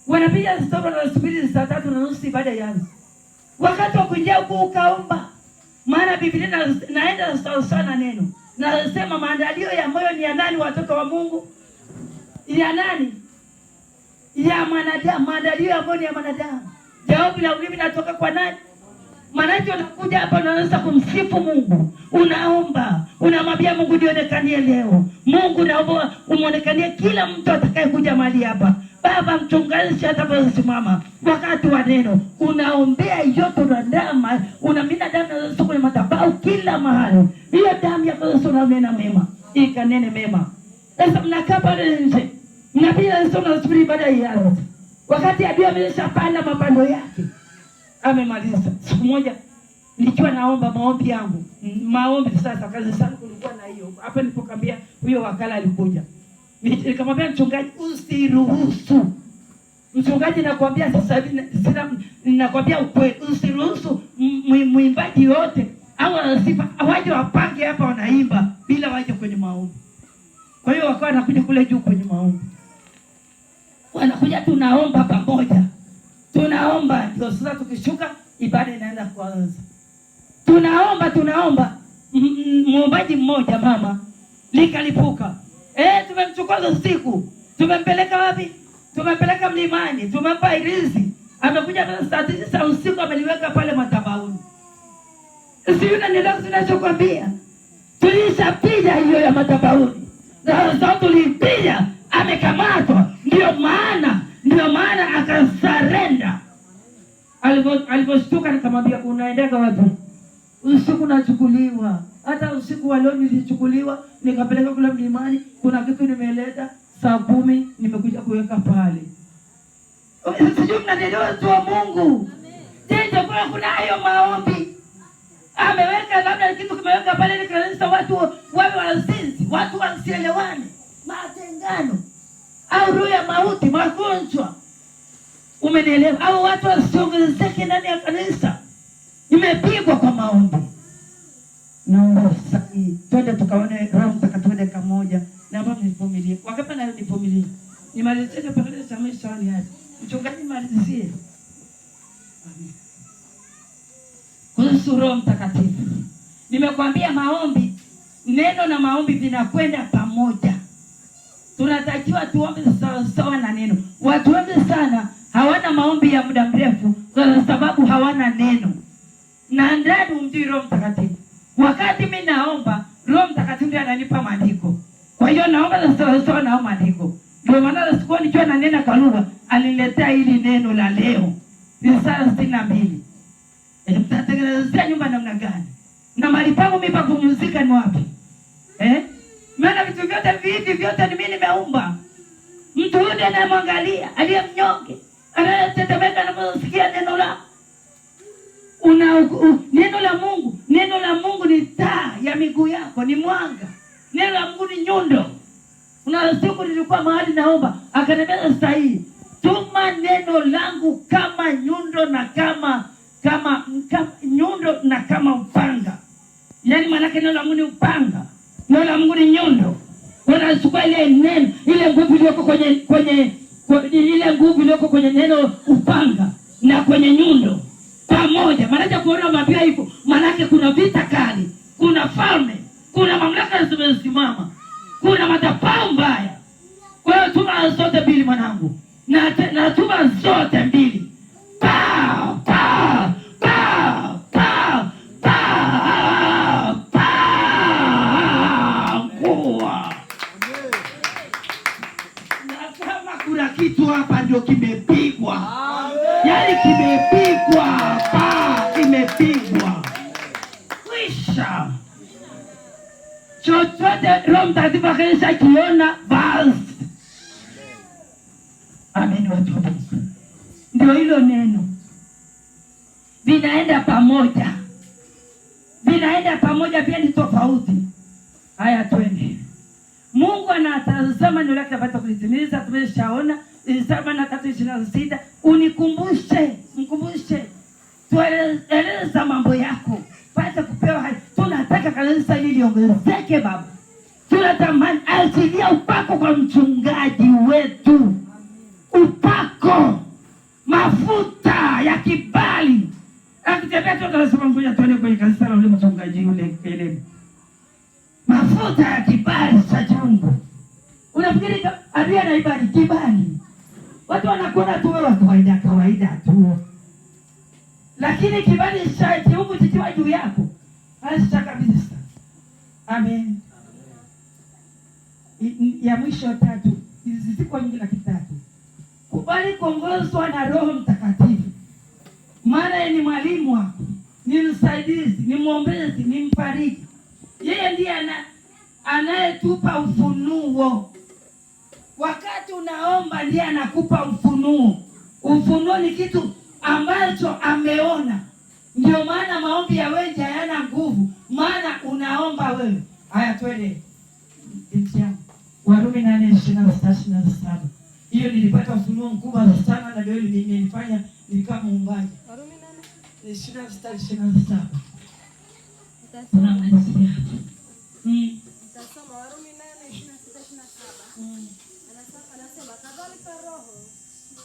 Speaker 1: Wanapiga stopa na subiri saa 3:30 baada ya yangu. Wakati wa kuingia huko ukaomba. Maana Biblia naenda sana neno. Nasema maandalio ya moyo ni ya nani watoto wa Mungu? Ya nani? Ya mwanadamu. Maandalio ya moyo ni ya mwanadamu. Jawabu la ulimi natoka kwa nani? Maana unakuja hapa unaanza kumsifu Mungu. Unaomba. Unamwambia Mungu nionekanie leo. Mungu naomba umuonekanie kila mtu atakayekuja mahali hapa. Baba mchungaji ataposimama wakati wa neno unaombea yote unadama unamina damu ya Yesu kwenye madhabahu kila mahali. Hiyo damu ya Yesu unanena mema ikanene mema. Sasa mnakaa pale nje mnapiga Yesu unasubiri baada ya wakati adui ameshapanda mapando yake amemaliza. Siku moja nikiwa naomba maombi yangu maombi sasa kazi sana kulikuwa na hiyo hapa nilipokuambia huyo wakala alikuja. Nikamwambia mchungaji usiruhusu. Mchungaji nakwambia sasa hivi ninakwambia ukweli usiruhusu mwimbaji yote au wanasifa waje wapange hapa wanaimba bila waje kwenye maombi. Kwa hiyo wakawa wanakuja kule juu kwenye maombi, wanakuja tunaomba pamoja, tunaomba ndio sasa tukishuka ibada inaenda kuanza. Tunaomba muombaji mmoja mama likalipuka. Tumemchukua usiku, tumempeleka wapi? Tumempeleka mlimani, tumempa irizi, amekuja saa 9 usiku ameliweka pale madhabahuni. Siuna ndio tunachokwambia. Tulishapiga hiyo ya madhabahuni. Na sasa tulipiga, amekamatwa. Ndio maana akasarenda. Aliposhtuka nikamwambia unaendeka wapi? Usiku nachukuliwa. Hata usiku wa leo nilichukuliwa, nikapeleka kule mlimani, kuna kitu nimeleta, saa 10 nimekuja kuweka pale. Sijui mnaelewa tu wa Mungu. Ndio kuna hayo maombi. Ameweka labda kitu kimeweka pale, nikanisa watu wawe wanasinzi, watu wasielewane, matengano au roho ya mauti, magonjwa. Umenielewa? Au watu wasiongezeke ndani ya kanisa. Imepigwa kwa maombi. Naomba sasa twende tukaone Roho Mtakatifu dakika moja na ambapo nivumilie. Wakati na nivumilie. Nimalizie pale samai swali hadi. Mchungaji malizie. Amen. Kuhusu Roho Mtakatifu. Nimekwambia maombi, neno na maombi vinakwenda pamoja. Tunatakiwa tuombe sawa na neno. Watu wengi sana hawana maombi ya muda mrefu kwa sababu hawana neno. Na ndani umjui Roho Mtakatifu. Wakati mimi naomba, Roho Mtakatifu ndiye ananipa maandiko. Kwa hiyo naomba sawa na maandiko. Ndio maana sikuwa nikiwa na neno kwa lugha, aliniletea hili neno la leo. Isaya 62. Mtatengenezea nyumba namna gani? Na mahali pangu mimi pa kupumzika ni wapi? Maana vitu vyote ni mimi nimeumba. Mtu yule anayemwangalia, aliyemnyonge, anayetetemeka anaposikia neno la neno la Mungu ni taa ya miguu yako, ni mwanga. Neno la Mungu ni nyundo. Kuna siku nilikuwa mahali naomba, akaniambia sahihi, tuma neno langu kama nyundo na kama nyundo na kama upanga. Yaani maana neno la Mungu ni upanga, neno la Mungu ni nyundo. Unachukua ile neno, ile nguvu iliyoko kwenye ile nguvu iliyoko kwenye neno upanga na kwenye nyundo pamoja. Maana kuona mapia hivyo, maana kuna vita kali, kuna falme, kuna mamlaka zimesimama, kuna madhabahu mbaya. Kwa hiyo tuma zote mbili mwanangu. Na tuma zote mbili. Pa pa pa pa pa pa kwa. Na kama kuna kitu hapa ndio kimepigwa. Yaani kimepigwa, kimepigwa. Wisha. Chochote Roho Mtakatifu akisha kiona basi. Amen watu wa Mungu. Ndio hilo neno. Vinaenda pamoja. Pia ni tofauti. Haya twende. Mungu anatazama neno lake apate kulitimiza. Tumeshaona Isaya 43:26. Mkumbushe. Tueleza mambo yako. Pata kupewa hai. Tunataka kanisa hili liongezeke baba. Tunatamani achilia upako kwa mchungaji wetu. Upako. Mafuta ya kibali. Akitembea tu tunasema ngoja tuone kwenye kanisa la mchungaji yule kelele. Mafuta ya kibali cha Mungu. Unafikiri adui na ibadi kibali? Watu wanakuona tu wewe kawaida tu. Lakini kibali cha Mungu kikiwa juu yako, basi kabisa. Amen. Ya mwisho 3. Hizi ziko nyingi na kitatu. Kubali kuongozwa na Roho Mtakatifu. Maana yeye ni mwalimu wako, ni msaidizi, ni mwombezi, ni mfariji. Yeye ndiye anayetupa ufunuo. Wakati unaomba ndiye anakupa ufunuo. Ufunuo ni kitu ambacho ameona. Ndio maana maombi ya wengi hayana nguvu, maana unaomba wewe. Haya twende. Warumi 8:26-27. Hiyo nilipata ufunuo mkubwa sana na leo nilifanya nilikuwa muombaji.
Speaker 2: Warumi
Speaker 1: 8:26-27.
Speaker 2: Nitasoma Warumi 8:26-27. Anasema kadhalika Roho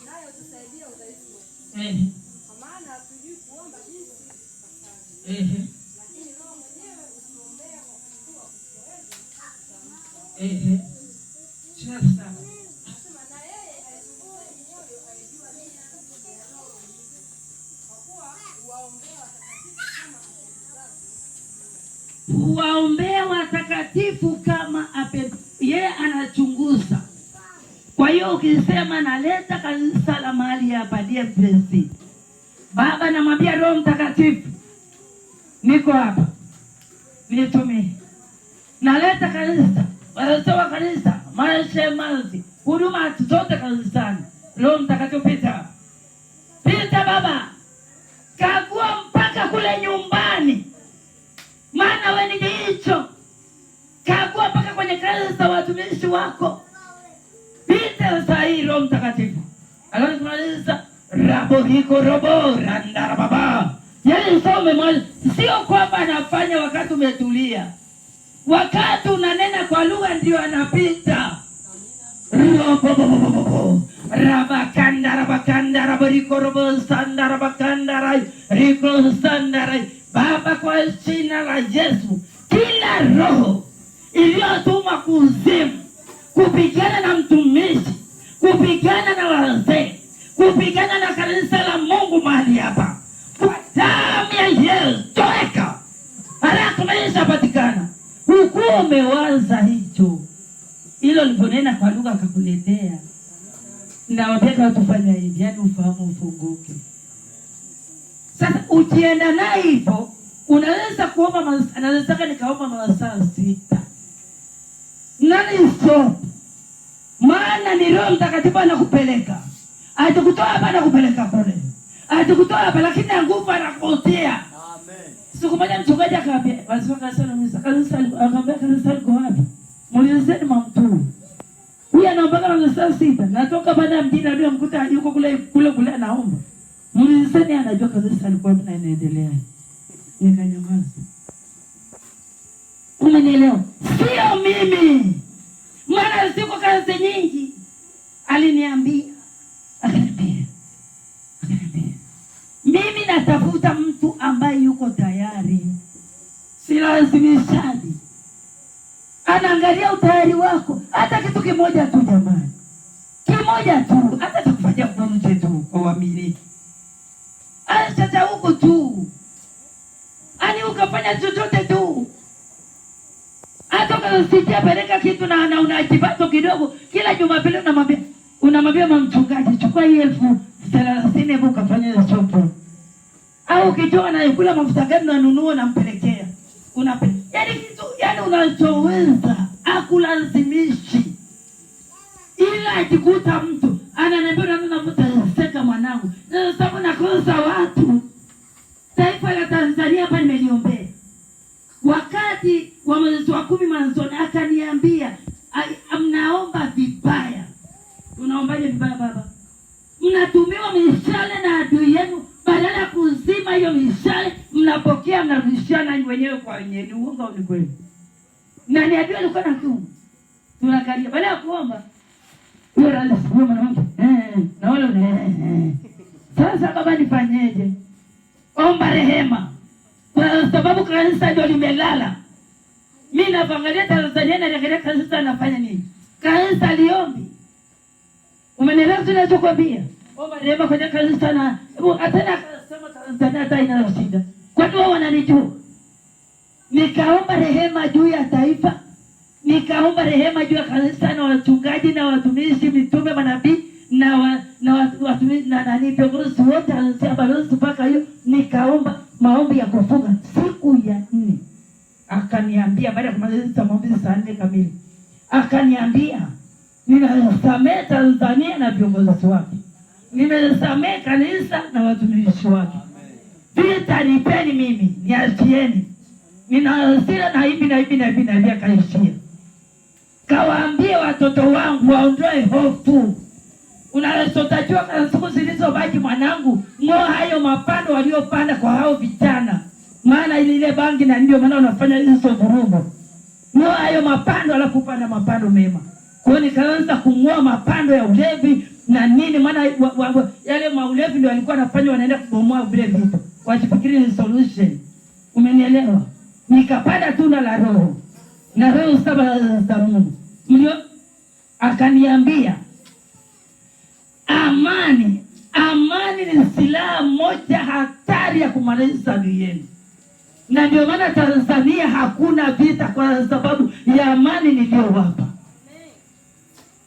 Speaker 2: nayo tusaidia udhaifu wetu. Kwa maana hatujui kuomba jinsi ipasavyo. Lakini Roho mwenyewe hutuombea kwa kufua kusoweza. Anasema na yeye aichunguza mioyo aijua nini ya Roho mwenyewe. Kwa kuwa
Speaker 1: huwaombea watakatifu kama yeye anachunguza. Kwa hiyo ukisema naleta kanisa la mahali hapa DFC, Baba namwambia Roho Mtakatifu, niko hapa, nitumie. Naleta kanisa, wanasowa kanisa, mashemazi, huduma zote kanisani. Roho Mtakatifu pita Baba, kagua mpaka kule nyumbani, maana wewe ni hicho. Kagua mpaka kwenye kanisa watumishi wako. Pita sahi Roho Mtakatifu. Alafu tunaliza rabo hiko robo randa baba. Yaani sio kwamba anafanya wakati umetulia. Wakati unanena kwa lugha ndio anapita. Rabakanda rabariko robo sanda rabakanda riko sanda. Baba, kwa jina la Yesu, kila roho iliyotuma kuzimu kupigana na mtumishi, kupigana na wazee, kupigana na kanisa la Mungu mahali hapa, kwa damu ya Yesu toeka. Haraka maisha patikana. Huku umewaza hicho, hilo liponena kwa lugha akakuletea. Na wapeka tufanya hivi, yaani ufahamu ufunguke. Sasa ukienda na hivyo, unaweza kuomba anaweza nikaomba masaa 6. Nani sio? Maana ni Roho Mtakatifu anakupeleka. Atakutoa hapa na kupeleka kule. Atakutoa hapa lakini nguvu anakutia. Amen. Siku moja mchungaji akaambia, wazungu sana misa kanisa akaambia kanisa liko wapi? Muulizeni mamtu. Huyu anaomba kama saa 6. Natoka baada ya mjini ndio mkuta yuko kule anaomba. Muulizeni anajua kanisa liko wapi na inaendelea. Nikanyamaza. Umenielewa? Sio mimi. Maana siko kazi nyingi. Aliniambia. Akaniambia. Mimi natafuta mtu ambaye yuko tayari. Si lazimishaji. Anaangalia utayari wako. Hata kitu kimoja tu jamani. Kimoja tu. Hata tukufanya kwa mtu tu kwa wamiliki. Acha huko tu. Ani ukafanya chochote tu. Hata ukasikia peleka kitu na unajipato kidogo, kila Jumapili unamwambia mchungaji chukua hii 30,000 hebu kafanya chochote. Au ukitoa na kula mafuta gani unanunua na mpelekea. Yaani kitu unachoweza akulazimishi. Ila akikuta mtu ananiambia nafuta seka mwanangu. Sasa nakosa watu. Taifa la Tanzania hapa nimeliombea. Wakati wa mwezi wa 10 mwanzoni akaniambia mnaomba vibaya. Unaombaje vibaya baba? Mnatumiwa mishale na adui yenu, badala ya kuzima hiyo mishale mnapokea mnarudishana wenyewe kwa wenyewe. Uongo au ni kweli? Na ni adui alikuwa na kiu. Tunakalia baada ya kuomba huyo rais huyo mwanamke na wale sasa baba nifanyeje? Omba rehema. Kwa sababu kanisa ndio limelala. Mimi naangalia Tanzania na naangalia kanisa anafanya nini? Kanisa liombi. Umenielewa tunachokwambia? Omba rehema kwenye kanisa na hata nasema Tanzania hata ina shida. Kwa nini wananijua? Nikaomba rehema juu ya taifa. Nikaomba rehema juu ya kanisa na wachungaji na watumishi, mitume, manabii na watumishi na nani viongozi wote anasema balozi mpaka hiyo. Nikaomba maombi ya kufunga siku ya 4. Akaniambia baada ya kumaliza maombi saa 4 kamili. Akaniambia ninasamehe Tanzania na viongozi wake. Nimesamehe kanisa na watumishi wake. Vita nipeni mimi, niachieni. Nina hasira na hivi akaishia. Kawaambie watoto wangu waondoe hofu. Unachotakiwa kwa siku zilizobaki mwanangu, ngoa hayo mapando waliopanda kwa hao vijana. maana ile bangi, na ndio maana unafanya hizo vurugu. Ngoa hayo mapando alafu panda mapando mema. Kwa hiyo nikaanza kungoa mapando ya ulevi na nini, maana yale maulevi ndio walikuwa wanafanya, wanaenda kubomoa vile vitu. Wajifikiri ni solution. Umenielewa? Nikapanda tunda la Roho. Na Roho 7 za Mungu. Akaniambia amani. Amani ni silaha moja hatari ya kumaliza adui yenu. Na ndio maana Tanzania hakuna vita, kwa sababu ya amani niliyowapa.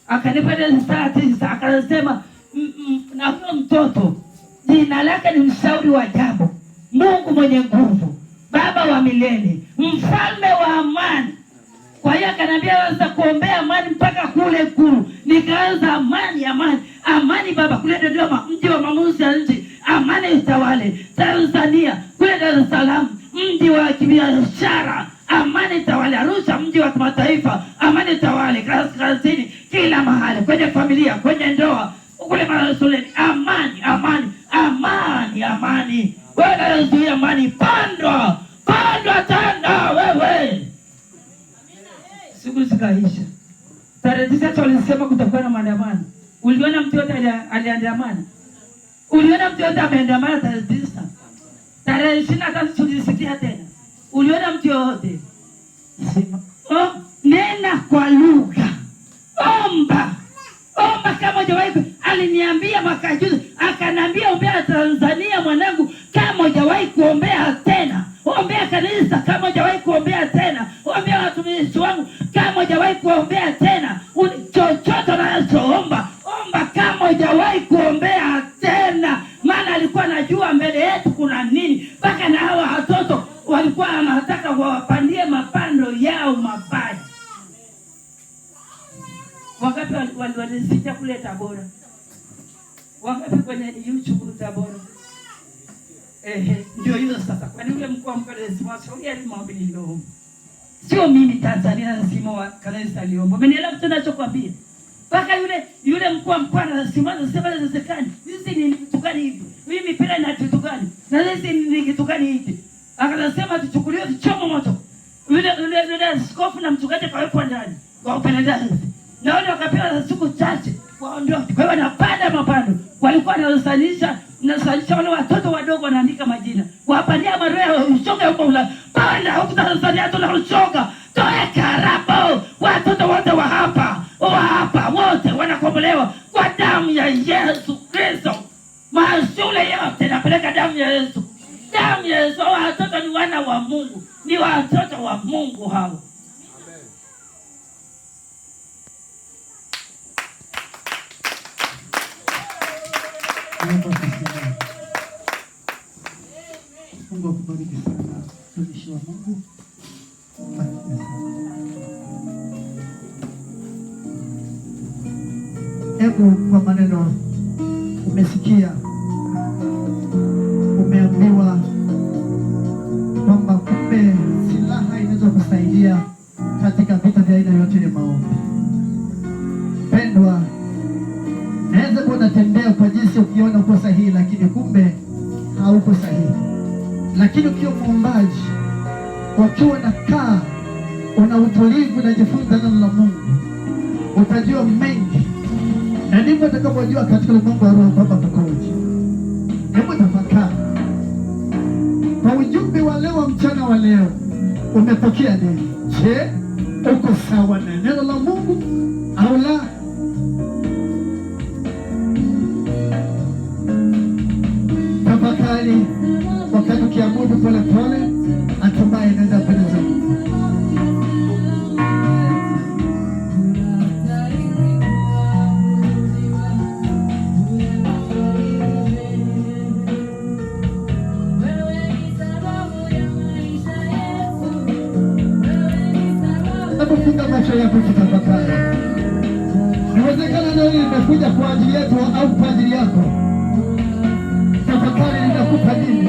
Speaker 1: Akanipa risasi, akasema na huyo mtoto jina lake ni mshauri wa ajabu, Mungu mwenye nguvu, Baba wa milele, mfalme wa amani. Kwa hiyo akaniambia waanza kuombea amani mpaka kule kulu. Nikaanza amani, amani, amani Baba, kule Dodoma, mji wa maamuzi ya nchi, amani itawale. Tanzania, kule Dar es Salaam, mji wa kibiashara, amani itawale. Arusha, mji wa kimataifa, amani itawale. Kaskazini, kila mahali, kwenye familia, kwenye ndoa, kule mashuleni, amani, amani, amani, amani. Wewe unazuia amani, pandwa tanda wewe. Siku zikaisha. Tarehe 9 walisema kutakuwa na maandamano. Uliona mtu yote aliandamana? Uliona mtu yote ameandamana tarehe 9? Tarehe 23 tulisikia tena. Uliona mtu yote? Sema, nena kwa lugha. Omba kama hujawahi. Aliniambia mwaka juzi, akanambia ombea Tanzania mwanangu kama hujawahi kuombea tena. Ombea kanisa kama hujawahi kuombea tena. Ombea watumishi wangu kama hujawahi kuombea tena. Chochote unachoomba, omba kama hujawahi kuombea tena. Maana alikuwa anajua mbele yetu kuna nini. Mpaka na hawa watoto walikuwa wanataka wawapandie mapando yao mabaya. Wakati walisikia kule Tabora. Wakati kwenye YouTube Tabora. Ndio hiyo sasa. Kwa yule mkuu wa mkoa Mashauri alimwambia ndio. Sio mimi Tanzania nzima wa kanisa aliomba. Umenielewa kitu ninachokuambia? Mpaka yule mkuu wa mkoa anasimama sema inawezekani. Hizi ni kitu gani hivi? Hii mipira ina kitu gani? Na hizi ni kitu gani hivi? Akasema tuchukuliwe tuchome moto. Yule askofu na mchungaji kawekwa ndani. Kwa upelelezi. Na wale wakapewa siku chache waondoke. Kwa hiyo wanapanda mapando. Walikuwa wanasalisha wale watoto wadogo wanaandika majina. Wapandia maroho ushoga huko ula. Panda huko Tanzania tunashoga. Toe karapo. Watoto wote wa hapa wote wanakombolewa kwa damu ya Yesu Kristo. Mashule yote napeleka damu ya Yesu. Damu ya Yesu. Watoto ni wana wa Mungu. Ni watoto wa Mungu hao.
Speaker 3: Mungu akubariki sana mtumishi wa Mungu. Hebu kwa maneno umesikia, umeambiwa kwamba kumbe silaha inaweza kusaidia katika vita vya aina yote ni maombi. Pendwa, naweza kuwa unatembea kwa jinsi ukiona uko sahihi, lakini kumbe hauko sahihi. Lakini ukiwa muombaji, ukiwa unakaa, una utulivu, unajifunza neno la Mungu, utajua mengi. Na ndivyo utakapojua katika ulimwengu wa roho kwamba tukoje. Hebu tafakari. Kwa ujumbe wa leo, mchana wa leo, umepokea nini? Je, uko sawa na neno la Mungu au la? Tafakari wakati ukiabudu pole pole, hatimaye inaenda mbele za Mungu. Funga macho yako tutafakari. Inawezekana leo nimekuja kwa ajili yetu au kwa ajili yako. Tafakari ninakupa nini?